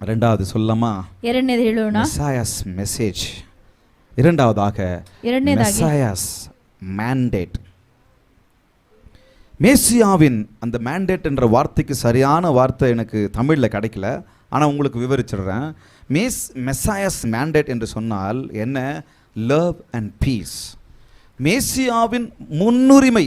இரண்டாவது சொல்லமா, ಎರಡನೇದು ಹೇಳೋಣ. மெசாயாஸ் மெசேஜ். இரண்டாவதாக மெசாயாஸ் மேண்டேட். மேசியாவின் அந்த மேண்டேட் என்ற வார்த்தைக்கு சரியான வார்த்தை எனக்கு தமிழில் கிடைக்கல, ஆனால் உங்களுக்கு விவரிச்சிடுறேன். மெசாயாஸ் மேண்டேட் என்று சொன்னால் என்ன? Love and peace. மேசியாவின் முன்னுரிமை,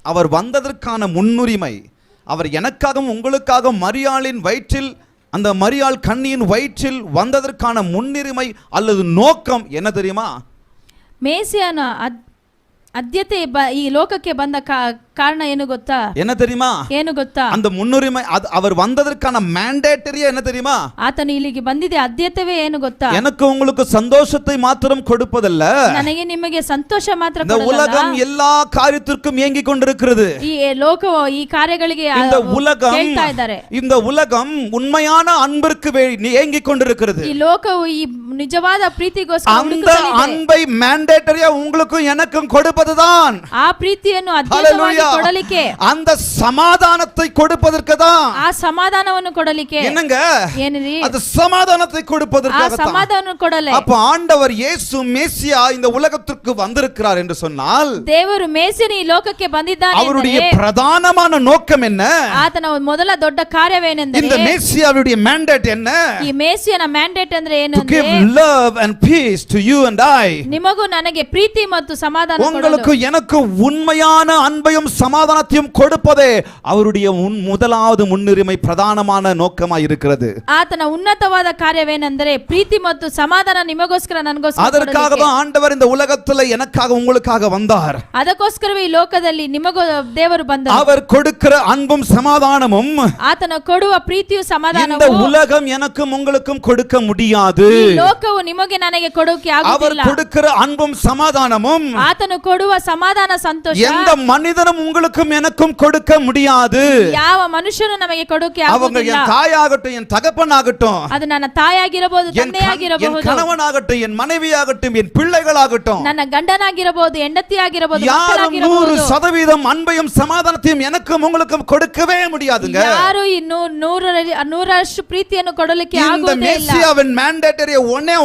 அவர் வந்ததற்கான முன்னுரிமை, அவர் எனக்காகவும் உங்களுக்காக மரியாளின் வயிற்றில், அந்த மரியாள் கன்னியின் வயிற்றில் வந்ததற்கான முன்னுரிமை அல்லது நோக்கம் என்ன தெரியுமா? ಮೇಸಿಯನ ಅದ್ಯತೆ ಈ ಲೋಕಕ್ಕೆ ಬಂದ ಕಾರಣ ಏನು ಗೊತ್ತಾ? என்ன தெரியுமா? ಏನು ಗೊತ್ತಾ? அந்த முன்னுரிமை, அவர் வந்ததற்கான மேண்டேட்டரியா என்ன தெரியுமா? ಆತನು ಇಲ್ಲಿಗೆ ಬಂದಿದೆ ಅದ್ಯತೆವೇ ಏನು ಗೊತ್ತಾ? எனக்கு உங்களுக்கு சந்தோஷத்தை மாத்திரம் கொடுப்பதல்ல, ನನಗೆ ನಿಮಗೆ ಸಂತೋಷ ಮಾತ್ರ இந்த உலகம் எல்லா காரியத்திற்கும் ஏங்கிக் கொண்டிருக்கிறது. ಈ ಲೋಕವು ಈ ಕಾರ್ಯಗಳಿಗೆ இந்த உலகம், ಕೇಳ್ತಾ ಇದ್ದಾರೆ. இந்த உலகம் உண்மையான அன்பிற்கு ஏங்கிக் கொண்டிருக்கிறது. ಈ ಲೋಕವು ಈ ನಿಜವಾದ ಪ್ರೀತಿಗೋಸ್ಕರ அந்த அன்பை மேண்டேட்டரியா உங்களுக்கும் எனக்கும் கொடுப்பதுதான். ಆ ಪ್ರೀತಿಯನ್ನು ಅದ್ಯತವಾಗಿ ಕೊಡಲಿಕ್ಕೆ, அந்த சமாதானத்தை கொடுப்பதற்கு தான். ಆ ಸಮಾಧಾನವನ್ನು ಕೊಡಲಿಕ್ಕೆ. என்னங்க? ಏನಿರಿ? அது சமாதானத்தை கொடுப்பதற்காக தான். ಸಮಾಧಾನ ಕೊಡಲೆ. அப்ப ஆண்டவர் இயேசு மேசியா இந்த உலகத்திற்கு வந்திருக்கிறார் என்று சொன்னால், ದೇವರು ಮೇಸಿಯನು ಈ ಲೋಕಕ್ಕೆ ಬಂದಿದ್ದಾನೆ. அவருடைய பிரதானமான நோக்கம் என்ன? ಆತನ ಮೊದಲ ದೊಡ್ಡ ಕಾರ್ಯವೇನೆಂದರೆ, இந்த மேசியாவுடைய mandate என்ன? ಈ ಮೇಸಿಯನ ಮ್ಯಾಂಡೇಟ್ ಅಂದ್ರೆ ಏನು To give love and peace to you and I. ನಿಮಗೂ ನನಗೆ ಪ್ರೀತಿ ಮತ್ತು ಸಮಾಧಾನ ಕೊಡಲು, உங்களுக்கு எனக்கு உண்மையான அன்பையும் சமாதானத்தையும் கொடுப்பதே அவருடைய முதலாவது முன்னுரிமை, பிரதானமான நோக்கமாய் இருக்கிறது. ಆತನ ಉನ್ನತವಾದ ಕಾರ್ಯವೇನೆಂದರೆ ಪ್ರೀತಿ ಮತ್ತು ಸಮಾಧಾನ ನಿಮಗೋಸ್ಕರ ನನಗೋಸ್ಕರ. அதற்காக தான் ஆண்டவர் இந்த உலகத்துல எனக்காக உங்களுக்காக வந்தார். ಅದಕ್ಕೋಸ್ಕರವೇ ಈ ಲೋಕದಲ್ಲಿ ನಿಮಗೂ ದೇವರು ಬಂದರು. அவர் கொடுக்கிற அன்பும் சமாதானமும், ಆತನ ಕೊಡುವ ಪ್ರೀತಿಯು ಸಮಾಧಾನವು இந்த உலகம் எனக்கும் உங்களுக்கும் கொடுக்க முடியாது. ಈ ಲೋಕವು ನಿಮಗೆ ನನಗೆ ಕೊಡೋಕೆ ಆಗುವುದಿಲ್ಲ. அவர் கொடுக்கிற அன்பும் சமாதானமும், ಆತನು ಕೊಡುವ ಸಮಾಧಾನ ಸಂತೋಷ எந்த மனிதனும் உங்களுக்கும் எனக்கும் கொடுக்க முடியாது. ಯಾವ ಮನುಷ್ಯನು ನಮಗೆ ಕೊಡೋಕೆ அவங்க ಆಗುವುದಿಲ್ಲ. என் தாயாகட்டும், என் தகப்பனாகட்டும், ಅದು ನನ್ನ ತಾಯಾಗಿರಬಹುದು, என் ತಂದೆಯಾಗಿರಬಹುದು, கணவனாகட்டும், என் மனைவியாகட்டும், என் பிள்ளைகளாகட்டும், ನನ್ನ ಗಂಡನಾಗಿರಬಹುದು, ಹೆಂಡತಿಯಾಗಿರಬಹುದು, யாரும் ಮಕ್ಕಳಾಗಿರಬಹುದು, 100% அன்பையும் சமாதானத்தையும் எனக்கும் உங்களுக்கும் கொடுக்கவே முடியாதுங்க. ಯಾರು ಈ ನೂರರಷ್ಟು ಪ್ರೀತಿಯನ್ನು ಕೊಡಲಿಕ್ಕೆ இந்த ಆಗುವುದೇ ಇಲ್ಲ. மேசியாவின் ಮ್ಯಾಂಡೇಟರಿ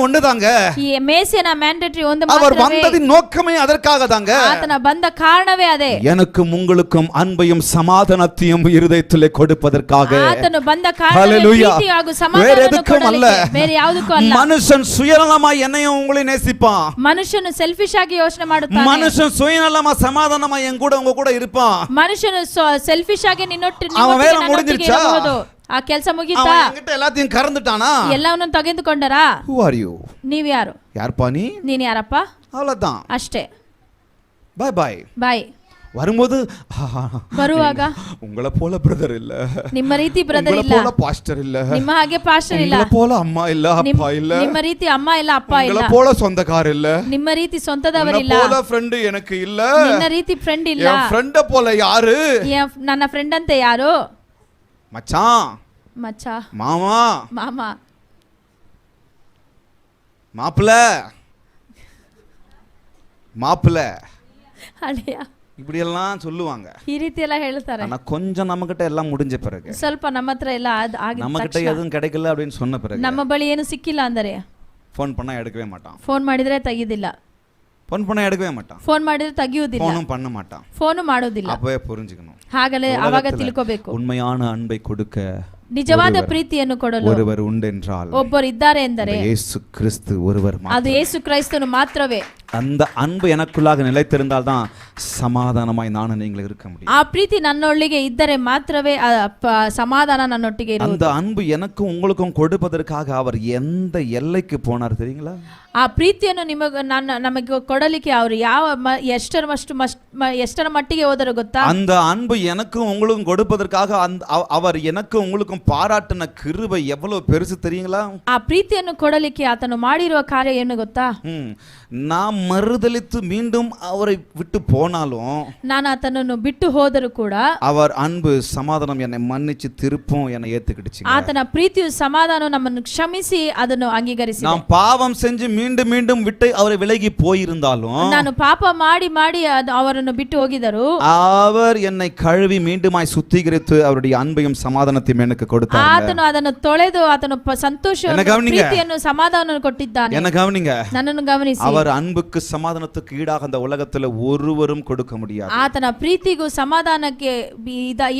ஒண்ணுதாங்க. ಈ ಮೇಸಿಯನ ಮ್ಯಾಂಡೇಟರಿ ಒಂದು அவர் ಮಾತ್ರವೇ. வந்ததின் நோக்கமே அதற்காக தாங்க. ಆತನ ಬಂದ ಕಾರಣವೇ ಅದೇ. எனக்கும் உங்களுக்கும் அன்பையும் சமாதானத்தையும் இருதயத்திலே கொடுப்பதற்காக. ಆತನು ಬಂದ ಕಾರಣ ஹல்லேலூயா. ಪ್ರೀತಿ ಹಾಗೂ வேற ಸಮಾಧಾನವನ್ನು எதுக்கும் அல்ல. ಕೊಡಲಿಕ್ಕೆ, ಬೇರೆ ಯಾವುದಕ್ಕೂ ಅಲ್ಲ. மனுஷன் சுயநலமா என்னையும் உங்களையும் நேசிப்பான். ಮನುಷ್ಯನು ಸೆಲ್ಫಿಶ್ ಆಗಿ ಯೋಚನೆ ಮಾಡುತ್ತಾನೆ. மனுஷன் சுயநலமா சமாதானமா என் கூட உங்க கூட இருப்பான். ಮನುಷ್ಯನು ಸೆಲ್ಫಿಶ್ ಆಗಿ அவன் வேலை முடிஞ்சிருச்சா? ಆ ಕೆಲಸ ಮುಗಿತಾ? அவன் என்கிட்ட எல்லாத்தையும் கறந்துட்டானா? ಎಲ್ಲವನ್ನೂ ತೆಗೆದುಕೊಂಡರಾ? Who are you? ನೀವ್ ಯಾರು? யார்ப்பா நீ? ನೀನ್ ಯಾರಪ್ಪ? அவ்வளவுதான். ಅಷ್ಟೇ. Bye bye. ಬಾಯ್. வரும்போது ಬರುವಾಗ உங்களை போல பிரதர் இல்ல, ನಿಮ್ಮ ರೀತಿ ಬ್ರದರ್ உங்களை ಇಲ್ಲ, போல பாஸ்டர் இல்ல, ನಿಮ್ಮ ಹಾಗೆ ಪಾಸ್ಟರ್ ಇಲ್ಲ, உங்களை போல அம்மா இல்ல, அப்பா இல்ல, ನಿಮ್ಮ ರೀತಿ ಅಮ್ಮ ಇಲ್ಲ, ಅಪ್ಪ ಇಲ್ಲ, உங்களை போல சொந்தக்கார இல்ல, ನಿಮ್ಮ ರೀತಿ ಸ್ವಂತದವರಿಲ್ಲ, உங்களை போல ಫ್ರೆಂಡ್ எனக்கு இல்ல, ನಿನ್ನ ರೀತಿ ಫ್ರೆಂಡ್ ಇಲ್ಲ. என் ಫ್ರೆಂಡ್ போல யாரு? ನನ್ನ ಫ್ರೆಂಡ್ ಅಂತೆ ಯಾರು? மச்சான், ಮಚ್ಚ, மாமா, ಮಾಮ, மாப்பிள்ள, மாப்பிள்ள, ಅಳಿಯ, இப்படி எல்லாம் சொல்லுவாங்க. ಈ ರೀತಿ ಎಲ್ಲ ಹೇಳ್ತಾರೆ. ஆனா கொஞ்சம் நம்மகிட்ட எல்லாம் முடிஞ்ச பிறகு, ಸ್ವಲ್ಪ ನಮ್ಮ ಹತ್ರ ಎಲ್ಲ ಆಗಿದ நம்மகிட்ட ತಕ್ಷಣ, எதுவும் கிடைக்கல அப்படின்னு சொன்ன பிறகு, ನಮ್ಮ ಬಳಿ ಏನು ಸಿಕ್ಕಿಲ್ಲ ಅಂದರೆ ஃபோன் பண்ணா எடுக்கவே மாட்டான். ಫೋನ್ ಮಾಡಿದ್ರೆ ತೆಗೆಯೋದಿಲ್ಲ, ஃபோன் பண்ணா எடுக்கவே மாட்டான், ಫೋನ್ ಮಾಡಿದ್ರೆ ತೆಗೆಯುವುದಿಲ್ಲ, ஃபோனும் பண்ண மாட்டான். ಫೋನು ಮಾಡೋದಿಲ್ಲ. அப்பவே புரிஞ்சுக்கணும், ಹಾಗಲೇ ಅವಾಗ ತಿಳ್ಕೋಬೇಕು. உண்மையான அன்பை கொடுக்க ನಿಜವಾದ ಪ್ರೀತಿಯನ್ನು ಕೊಡಲು ஒருவர் உண்டு என்றால் ಒಬ್ಬರು ಇದ್ದಾರೆ ಎಂದರೆ இயேசு கிறிஸ்து ஒருவர் ಅದು மாத்திரம். ಯೇಸು ಕ್ರೈಸ್ತನು ಮಾತ್ರವೇ. அந்த அன்பு எனக்குள்ளாக நிலைத்திருந்தால் தான் சமாதானமாய் நானும் நீங்கள் இருக்க முடியும். ಆ ಪ್ರೀತಿ ನನ್ನೊಳಗೆ ಇದ್ದರೆ ಮಾತ್ರವೇ ಸಮಾಧಾನ ನನ್ನೊಟ್ಟಿಗೆ ಇರುವುದು. அந்த அன்பு எனக்கும் உங்களுக்கும் கொடுப்பதற்காக அவர் எந்த எல்லைக்கு போனார் தெரியுங்களா? ಆ ಪ್ರೀತಿಯನ್ನು ನಮಗೆ ಕೊಡಲಿಕ್ಕೆ ಅವರು ಯಾವ ಎಷ್ಟರ ಮಟ್ಟಿಗೆ ಹೋದರು ಗೊತ್ತಾ? அந்த அன்பு எனக்கும் உங்களுக்கும் கொடுப்பதற்காக அவர் எனக்கும் உங்களுக்கும் பாராட்டின கிருபை எவ்வளவு பெருசு தெரியுங்களா? ಆ ಪ್ರೀತಿಯನ್ನು ಕೊಡಲಿಕ್ಕೆ ಆತನು ಮಾಡಿರುವ ಕಾರ್ಯ ಏನು ಗೊತ್ತಾ? நாம் மறுதலித்து மீண்டும் அவரை விட்டு போனாலும் ನಾನು ಆತನನ್ನು ಬಿಟ್ಟು ಹೋದರೂ ಕೂಡ அவர் அன்பு சமாதானம் என்னை மன்னிச்சு திருப்பும் என்னை ஏத்துக்கிடுச்சு. ಆತನ ಪ್ರೀತಿಯು ಸಮಾಧಾನ ನಮ್ಮನ್ನು ಕ್ಷಮಿಸಿ ಅದನ್ನು ಅಂಗೀಕರಿಸಿ. நாம் பாவம் செஞ்சு மீண்டும் மீண்டும் விட்டு அவரை விலகி போயிருந்தாலும் ನಾನು ಪಾಪ ಮಾಡಿ ಮಾಡಿ ಅವರನ್ನು ಬಿಟ್ಟು ಹೋಗಿದರು அவர் என்னை கழுவி மீண்டுமாய் சுத்திகரித்து அவருடைய அன்பையும் சமாதானத்தையும் எனக்கு கொடுத்தார். ಆತನು ಅದನ್ನು ತೊಳೆದು ಆತನು ಸಂತೋಷವನ್ನು ಪ್ರೀತಿಯನ್ನು ಸಮಾಧಾನವನ್ನು ಕೊಟ್ಟಿದ್ದಾನೆ. என்ன கவனிங்க, ನನ್ನನ್ನು ಗಮನಿಸಿ. அவர் அன்புக்கு சமாதானத்துக்கு ஈடாக அந்த உலகத்துல ஒருவரும் கொடுக்க முடியாது. ಆತನ ಪ್ರೀತಿಗೂ ಸಮಾಧಾನಕ್ಕೆ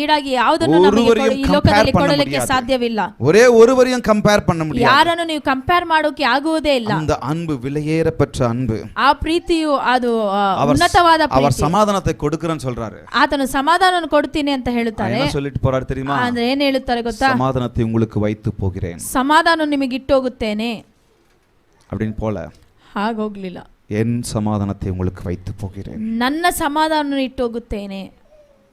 ಈಡಾಗಿ ಯಾವುದನ್ನು ನಮಗೆ ಈ ಲೋಕದಲ್ಲಿ ಕೊಡಲಿಕ್ಕೆ ಸಾಧ್ಯವಿಲ್ಲ. ஒரே ஒருவரையும் கம்பேர் பண்ண முடியாது. ಯಾರನ್ನು ನೀವು ಕಂಪೇರ್ ಮಾಡೋಕೆ ಆಗುವುದೇ ಇಲ್ಲ. அந்த அன்பு விலையேற பெற்ற அன்பு. ಆ ಪ್ರೀತಿಯು ಅದು ಉನ್ನತವಾದ ಪ್ರೀತಿ. அவர் சமாதானத்தை கொடுக்கிறேன்னு சொல்றாரு. ಆತನು ಸಮಾಧಾನವನ್ನು ಕೊಡ್ತೀನಿ ಅಂತ ಹೇಳುತ್ತಾರೆ. என்ன சொல்லிட்டு போறாரு தெரியுமா? ಅಂದ್ರೆ ಏನು ಹೇಳುತ್ತಾರೆ ಗೊತ್ತಾ? சமாதானத்தை உங்களுக்கு வைத்து போகிறேன். ಸಮಾಧಾನ ನಿಮಗೆ ಇಟ್ಟು ಹೋಗುತ್ತೇನೆ அப்படின்னு போல ಹಾಗೋಗ್ಲಿಲ್ಲ. என் சமாதானத்தை உங்களுக்கு வைத்து போகிறேன். ನನ್ನ ಸಮಾಧಾನ ಇಟ್ಟು ಹೋಗುತ್ತೇನೆ.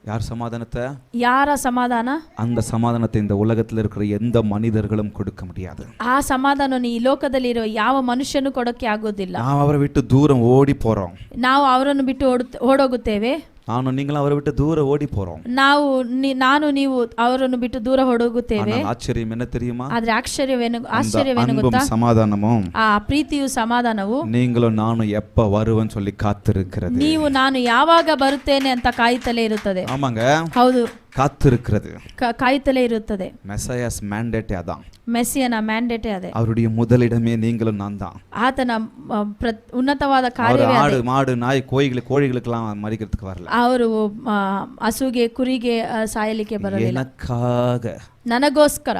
யார் சமாதானத்தை? ಯಾರ ಸಮಾಧಾನ? அந்த சமாதானத்தை இந்த உலகத்தில் இருக்கிற எந்த மனிதர்களும் கொடுக்க முடியாது. ಆ ಸಮಾಧಾನವನ್ನು ಈ ಲೋಕದಲ್ಲಿರೋ ಯಾವ ಮನುಷ್ಯನೂ ಕೊಡೋಕೆ ಆಗೋದಿಲ್ಲ. ನಾವು ಅವரை விட்டு தூரம் ஓடி போறோம். ನಾವು ಅವರನ್ನು ಬಿಟ್ಟು ಓಡೋಗುತ್ತೇವೆ. ನಾನು நீங்களும் அவரை விட்டு தூரம் ஓடி போறோம். ನಾನು ನೀವು ಅವರನ್ನು ಬಿಟ್ಟು ದೂರ ಓಡೋಗುತ್ತೇವೆ. ஆச்சரியம் என்ன தெரியுமா? ಆದ್ರೆ ಆಶ್ಚರ್ಯವೇನು ಗೊತ್ತಾ? சமாதானமும் ಆ ಪ್ರೀತಿಯು ಸಮಾಧಾನವು நீங்களும் நானும் எப்ப வருவேன்னு சொல்லி காத்திருக்கிறது. ನೀವು ನಾನು ಯಾವಾಗ ಬರುತ್ತೇನೆ ಅಂತ ಕಾಯುತ್ತಲೇ ಇರುತ್ತದೆ. ஆமாங்க, ಹೌದು, காத்திருக்கிறது. ಕಾಯುತ್ತಲೇ ಇರುತ್ತದೆ. மெசாயாஸ் மேண்டேட் அதான். ಮೆಸ್ಸಿಯನ ಮ್ಯಾಂಡೇಟೇ ಅದೇ. அவருடைய முதலிடமே நீங்களும் நான் தான். ಆತನ ಉನ್ನತವಾದ ಕಾರ್ಯವೇ ಅದೇ. ஆடு மாடு நாய் கோழிகளுக்கெல்லாம் மறிக்கிறதுக்கு வரல. ಅವರು ಹಸುಗೆ ಕುರಿಗೆ ಸಾಯಲಿಕ್ಕೆ ಬರಲಿಲ್ಲ. எனக்காக, ನನಗೋಸ್ಕರ.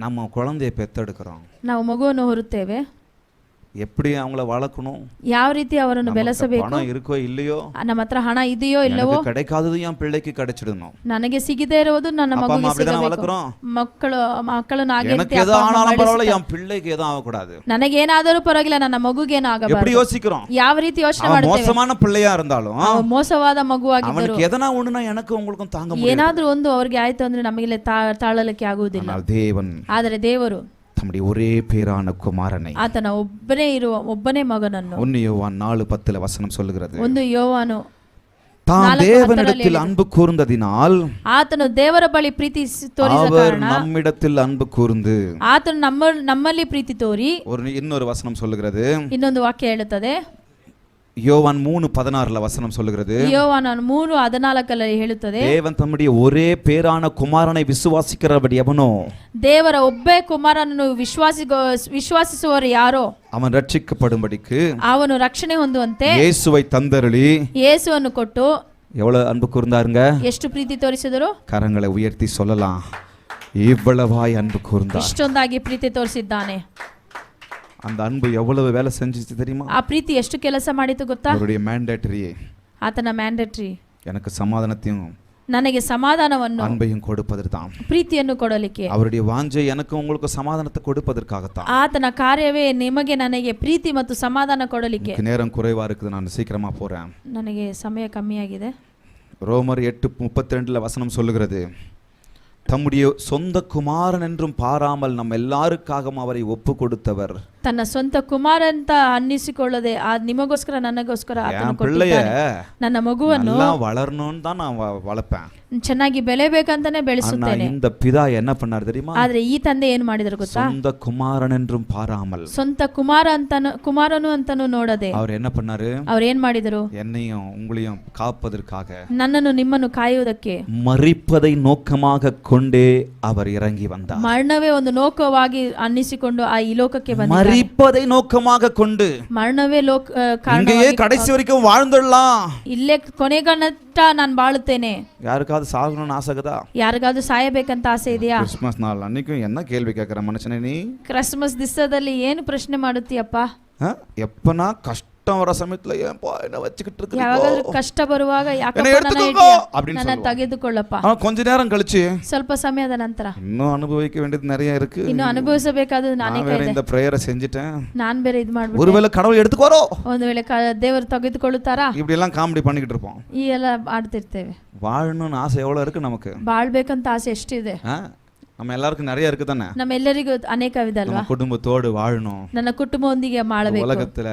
நம்ம குழந்தையை பெத்தெடுக்கிறோம். ನಾವು ಮಗುವನ್ನು ಹೊರುತ್ತೇವೆ. எப்படி அவங்கள வளர்க்கணும், ಯಾವ ರೀತಿ ಅವರನ್ನು ಬೆಳೆಸಬೇಕು, பணம் இருக்கோ இல்லையோ, ನಮ್ಮ ಹತ್ರ ಹಣ ಇದೆಯೋ ಇಲ್ಲವೋ, கிடைக்காதது என் பிள்ளைக்கு கிடைச்சிடணும். ನನಗೆ ಸಿಗದೇ ಇರುವುದು ನನ್ನ ಮಗುವಿಗೆ ಸಿಗಬೇಕು. ಮಕ್ಕಳನ್ನು ಹಾಗೆ எனக்கு எது ஆனாலும் பரவாயில்லை, என் பிள்ளைக்கு எதுவும் ஆகக்கூடாது. ನನಗೇನಾದರೂ ಪರವಾಗಿಲ್ಲ, ನನ್ನ ಮಗುಗೇನು ಆಗಬಾರದು. எப்படி யோசிக்கிறோம்? ಯಾವ ರೀತಿ ಯೋಚನೆ ಮಾಡ್ತೇವೆ? மோசமான பிள்ளையா இருந்தாலும் ಮೋಸವಾದ ಮಗುವಾಗಿದ್ದರೂ அவனுக்கு எதனா ஒண்ணுனா எனக்கு உங்களுக்கும் தாங்க முடியாது. ಏನಾದ್ರೂ ಒಂದು ಅವ್ರಿಗೆ ಆಯ್ತು ಅಂದ್ರೆ ನಮಗೆ ತಾಳಲಿಕ್ಕೆ ಆಗುವುದಿಲ್ಲ. தேவன், ಆದರೆ ದೇವರು தம்முடைய ஒரே பேரான குமாரனை, ಆತನ ಒಬ್ಬನೇ ಮಗನನ್ನು, 1 யோவான் 4:10 வசனம் சொல்லுகிறது, 1 ಯೋವಾನು தான் தேவனிடத்தில் அன்பு கூர்ந்ததினால் ಆತನು ದೇವರ ಬಳಿ ಪ್ರೀತಿ ತೋರಿದ ಕಾರಣ நம்மிடத்தில் அன்பு கூர்ந்து, ಆತನು ನಮ್ಮಲ್ಲಿ ಪ್ರೀತಿ ತೋರಿ. இன்னொரு வசனம் சொல்லுகிறது, ಇನ್ನೊಂದು ವಾಕ್ಯ ಹೇಳುತ್ತದೆ, யோவான் 3:16 வசனம் சொல்லுகிறது, ಯೋವಾನ 3:14 ಹೇಳುತ್ತದೆ, தேவன் தம்முடைய ஒரே பேரான குமாரனை விசுவாசிக்கிறபடி எவனோ, ದೇವರ ಒಬ್ಬೇ ಕುಮಾರನನ್ನು ವಿಶ್ವಾಸಿಸುವವರು ಯಾರೋ அவன் ரட்சிக்கப்படும்படிக்கு ಅವನು ರಕ್ಷಣೆ ಹೊಂದುವಂತೆ இயேசுவை தந்தருளி, ಯೇಸುವನ್ನು ಕೊಟ್ಟು எவ்வளவு அன்பு கூர்ந்தாருங்க? ಎಷ್ಟು ಪ್ರೀತಿ ತೋರಿಸಿದರು? கரங்களை உயர்த்தி சொல்லலாம், இவ்வளவாய் அன்பு கூர்ந்தார். ಇಷ್ಟೊಂದಾಗಿ ಪ್ರೀತಿ ತೋರಿಸಿದ್ದಾನೆ. அந்த அன்பு எவ்வளவு வேலை செஞ்சுச்சு தெரியுமா? ಆ ಪ್ರೀತಿ ಎಷ್ಟು ಕೆಲಸ ಮಾಡಿತು ಗೊತ್ತಾ? அவருடைய மேண்டேட்டரி, ಆತನ ಮ್ಯಾಂಡೇಟರಿ, எனக்கு சமாதானத்தையும் ನನಗೆ ಸಮಾಧಾನವನ್ನು அன்பையும் கொடுப்பதற்கான். ಪ್ರೀತಿಯನ್ನು ಕೊಡಲಿಕ್ಕೆ அவருடைய வாஞ்சை எனக்கு உங்களுக்கு சமாதானத்தை கொடுப்பதற்காகத்தான். ಆತನ ಕಾರ್ಯವೇ ನಿಮಗೆ ನನಗೆ ಪ್ರೀತಿ ಮತ್ತು ಸಮಾಧಾನ ಕೊಡಲಿಕ್ಕೆ. நேரம் குறைவா இருக்குது, நான் சீக்கிரமா போறேன். ನನಗೆ ಸಮಯ ಕಮ್ಮಿಯಾಗಿದೆ. ரோமர் 8:32 வசனம் சொல்லுகிறது, தம்முடைய சொந்த குமாரன் என்றும் பாராமல் நம்ம எல்லாருக்காகவும் அவரை ஒப்பு கொடுத்தவர். ತನ್ನ ಸ್ವಂತ ಕುಮಾರ ಅಂತ ಅನ್ನಿಸಿಕೊಳ್ಳದೆ ನಿಮಗೋಸ್ಕರ ನನಗೋಸ್ಕರ ಆತನು ಕೊಟ್ಟಿದ್ದಾನೆ. ನನ್ನ ಮಗುವನ್ನು வளரணும்னு தான் நான் வளர்ப்பேன், ಚೆನ್ನಾಗಿ ಬೆಳೆಬೇಕಂತಾನೆ ಬೆಳೆಸುತ್ತೇನೆ. இந்த பிதா என்ன பண்ணார் தெரியுமா? ಆದ್ರೆ ಈ ತಂದೆ ಏನು ಮಾಡಿದ್ರು ಗೊತ್ತಾ? சொந்த குமாரன் என்றும் பாராமல், ಸ್ವಂತ ಕುಮಾರನು ಅಂತಾನು ನೋಡದೆ அவர் என்ன பண்ணாரு? ಅವ್ರು ಏನ್ ಮಾಡಿದರು? என்னையும் உங்களையும் காப்பதற்காக, ನನ್ನನ್ನು ನಿಮ್ಮನ್ನು ಕಾಯುವುದಕ್ಕೆ, மரிப்பதை நோக்கமாக கொண்டே அவர் இறங்கி வந்தார். ಮರಣವೇ ಒಂದು ನೋಕವಾಗಿ ಅನ್ನಿಸಿಕೊಂಡು ಈ ಲೋಕಕ್ಕೆ ಬಂದ. மரிப்பதை நோக்கமாக கொண்டு, ಮರಣವೇ இங்கேயே கடைசி வரைக்கும் வாழ்ந்துடலாம், ಇಲ್ಲೇ ಕೊನೆಗನಟ ನಾನು ಬಾಳುತ್ತೇನೆ. யாருக்காவது சாகணும்னு ஆசைக்குதா? ಯಾರಿಗಾದ್ರೂ ಸಾಯಬೇಕಂತ ಆಸೆ ಇದೆಯಾ? கிறிஸ்மஸ் நாள் அன்னைக்கும் என்ன கேள்வி கேட்கிற மனுஷனே நீ? ಕ್ರಿಸ್ಮಸ್ ದಿವಸದಲ್ಲಿ ಏನು ಪ್ರಶ್ನೆ ಮಾಡುತ್ತೀಯಪ್ಪ? எப்பனா கஷ்டம் வர சமயத்துல ஏன்பா என்ன வச்சுக்கிட்டு இருக்கீங்க? ಯಾವಾಗಾದ್ರೂ ಕಷ್ಟ ಬರುವಾಗ ಯಾಕಪ್ಪ ನನ್ನ ತೆಗೆದುಕೊಳ್ಳಪ್ಪ. கொஞ்ச நேரம் கழிச்சு, ಸ್ವಲ್ಪ ಸಮಯದ ನಂತರ, இன்னும் அனுபவிக்க வேண்டியது நிறைய இருக்கு, ಇನ್ನು ಅನುಭವಿಸಬೇಕಾದದ್ದು ಅನೇಕ ಇದೆ. இந்த பிரேயரை செஞ்சிட்டேன், நான் ಬೇರೆ ಇದು ಮಾಡ್ಬಿಟ್ಟೆ, ஒருவேளை கடவுள் எடுத்துக்கோரோ, ಒಂದು ವೇಳೆ ದೇವರು ತೆಗೆದುಕೊಳ್ಳುತ್ತಾರಾ, இப்படி எல்லாம் காமெடி பண்ணிக்கிட்டு இருப்போம். ಈ ಎಲ್ಲ ಆಡ್ತಿರ್ತೇವೆ. வாழணும்னு ஆசை எவ்வளவு இருக்கு நமக்கு? ಬಾಳ್ಬೇಕಂತ ಆಸೆ ಎಷ್ಟಿದೆ? நம்ம எல்லாருக்கும் நிறைய இருக்கு தானே? ನಮ್ಮೆಲ್ಲರಿಗೂ ಅನೇಕ ವಿಧಲ್ವಾ? குடும்பத்தோடு வாழணும், ನನ್ನ ಕುಟುಂಬದೊಂದಿಗೆ ಮಾಡಬೇಕು, உலகத்துல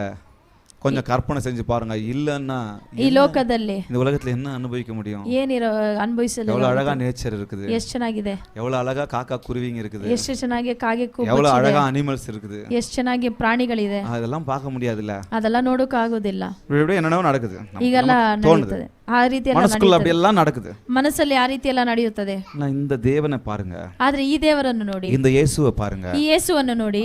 கொஞ்சம் கற்பனை செஞ்சு பாருங்க. இல்லைன்னா ಈ ಲೋಕದಲ್ಲಿ இந்த உலகத்துல என்ன அனுபவிக்க முடியும்? ಏನಿರೋ ಅನುಭವಿಸಲು எவ்வளவு அழகா நேச்சர் இருக்குது, ಎಷ್ಟು ಚೆನ್ನಾಗಿದೆ, எவ்வளவு அழகா காக்கா குருவிங்க இருக்குது, ಎಷ್ಟು ಚೆನ್ನಾಗಿ ಕಾಗೆ எவ்வளவு ಕೂಗುತ್ತಿದೆ, அழகா அனிமல்ஸ் இருக்குது. ಎಷ್ಟು ಚೆನ್ನಾಗಿ ಪ್ರಾಣಿಗಳಿದೆ. அதெல்லாம் பார்க்க முடியாதுல்ல. ಅದೆಲ್ಲ ನೋಡೋಕೆ ಆಗೋದಿಲ್ಲ. இப்படி என்னென்னவோ நடக்குது, ಈಗೆಲ್ಲ தோணுது, ನಡೆಯುತ್ತದೆ. ಆ ರೀತಿ ಎಲ್ಲ மனசுக்குள்ள அப்படி ನಡೆಯುತ್ತದೆ. எல்லாம் நடக்குது. ಮನಸ್ಸಲ್ಲಿ ಆ ರೀತಿ ಎಲ್ಲ ನಡೆಯುತ್ತದೆ. நான் இந்த தேவனை பாருங்க, ಆದ್ರೆ ಈ ದೇವರನ್ನು ನೋಡಿ, இந்த இயேசுவை பாருங்க, ಈ ಯೇಸುವನ್ನು ನೋಡಿ,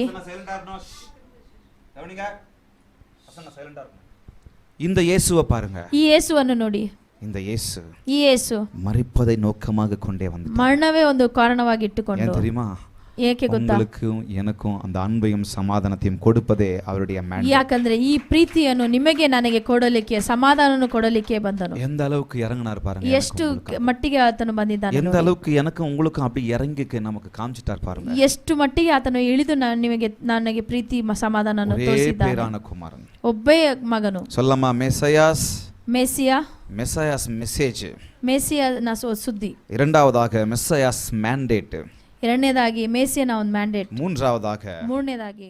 இந்த இயேசுவை பாருங்க, ಈ ಯೇಸುವನ್ನು ನೋಡಿ. இந்த இயேசு ಈ ಯೇಸು மரிப்பதை நோக்கமாக கொண்டே வந்து ಮರಣವೇ ಒಂದು ಕಾರಣವಾಗಿ ಇಟ್ಟುಕೊಂಡು, ஏன் தெரியுமா? ಏಕೆ ಗೊತ್ತಾ? உங்களுக்கும் எனக்கும் அந்த அன்பையும் சமாதானத்தையும் கொடுப்பதே அவருடைய mandate. ಯಾಕಂದ್ರೆ ಈ ಪ್ರೀತಿಯನ್ನು ನಿಮಗೆ ನನಗೆ ಕೊಡಲಿಕ್ಕೆ, ಸಮಾಧಾನವನ್ನು ಕೊಡಲಿಕ್ಕೆ ಬಂದನು. எந்த அளவுக்கு இறங்கினார் பாருங்க, ಎಷ್ಟು ಮಟ್ಟಿಗೆ ಆತನು ಬಂದಿದ್ದಾನೆ, எந்த அளவுக்கு எனக்கும் உங்களுக்கும் அப்படி இறங்கி நமக்கு காமிச்சிட்டார் பாருங்க. ಎಷ್ಟು ಮಟ್ಟಿಗೆ ಆತನು ಇಳಿದು ನನಗೆ ಪ್ರೀತಿ ಸಮಾಧಾನವನ್ನು ஒரே ತೋರಿಸಿದ್ದಾನೆ. பேரான குமாரன், ಒಬ್ಬೇ ಮಗನು. சொல்லமா மெசையாஸ், ಮೆಸ್ಸಿಯಾ, மெசையாஸ் மெசேஜ். ಮೆಸ್ಸಿಯನ ಸುದ್ದಿ. இரண்டாவதாக மெசையாஸ் mandate. ಎರಡನೇದಾಗಿ ಮೆಸ್ಸಿಯನ ಒಂದು ಮ್ಯಾಂಡೇಟ್. மூன்றாவதாக ಮೂರನೇದಾಗಿ